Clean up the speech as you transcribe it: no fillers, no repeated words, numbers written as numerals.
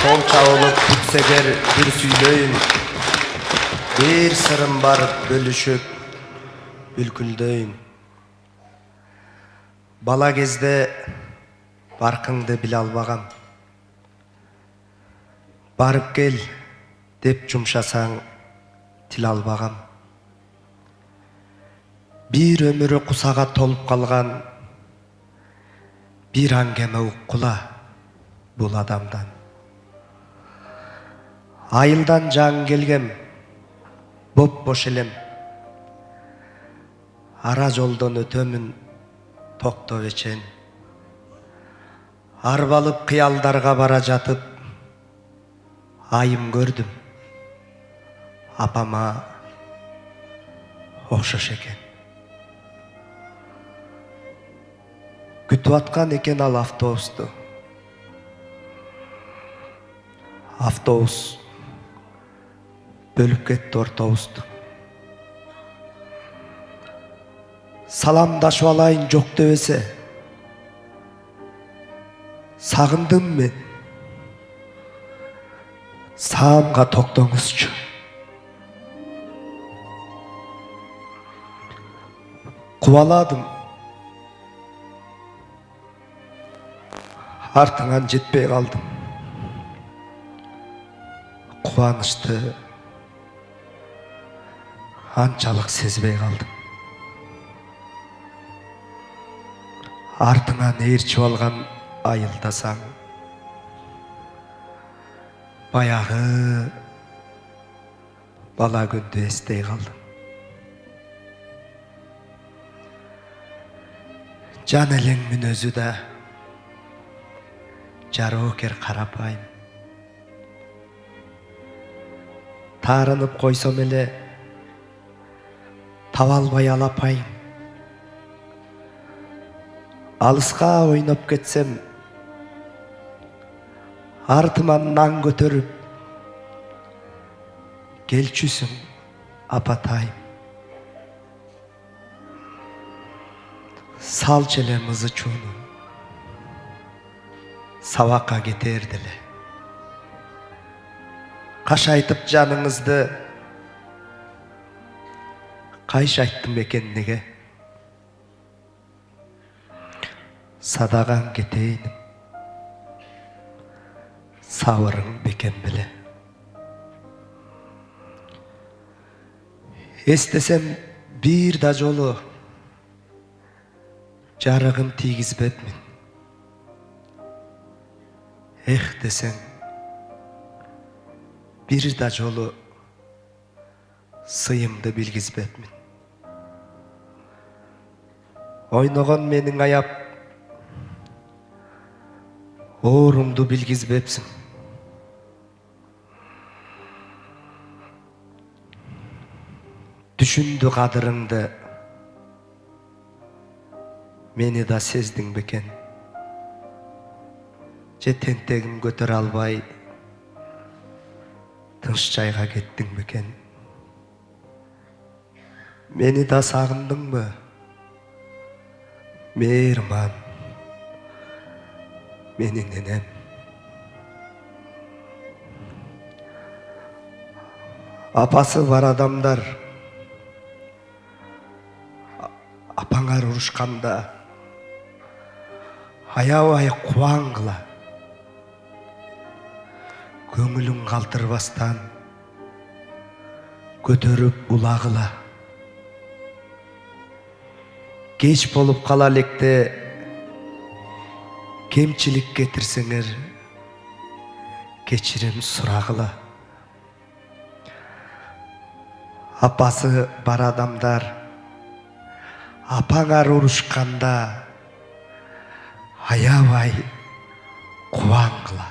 Сол чабылып бүтсегер bir сүйлөйүн, bir сырым бар бөлүшүп үлкүлдөйүн. Бала кезде баркыңды биле албагам. Барып кел деп жумшасаң тил албагам. Bir өмүрү кусага толуп калган, bir аңгеме уккула бул адамдан. Айылдан жаң келгем, боп-бош элем. Ара жолдон өтөмүн токтоп эчен. Арбалып кыялдарга бара жатып, айым көрдүм. Апама окшош экен. Күтүп аткан экен ал автобусту. Автобус бөлүп кетти ортобузду. Саламдашып алайын жок дебесе, сагындым мен. Саамга токтоңузчу. Кубаладым. Артыңан жетпей калдым. Кубанычты анчалык сезбей калдым. Артыңан ээрчип алган айылдасаң, баягы бала күндү эстей калдым. Жан элең мүнөзү да жароокер карапайым. Таарынып койсом эле таба албай алапайым. Алыска ойноп кетсем, артыман наң көтөрүп, келчүсүң апатайым. Салчы эле мызы чууну, сабакка кетер деле. Кашайтып жаныңызды, кайшы айттым экен неге? Садаган кетейиним, сабырың бекем беле. Эстесем бир да жолу жарыгын тийгизбепмин. Эх десең, бир да жолу сыйымды билгизбепмин. Ойногон менин аяп, оорумду билгизбепсиң. Түшүндү кадырыңды, мени да сездиң бекен. Же тентегим көтөрө албай, тынч жайга кеттиң бекен. Мени да сагындыңбы? Мейирман менин энем. Апасы бар адамдар апаңар урушканда аябай кубаңгыла, көңүлүң калтырбастан көтөрүп улагыла. Кеч болуп кала электе кемчилик кетирсеңер, кечирим сурагыла. Апасы бар адамдар апаңар урушканда аябай кубаңгыла.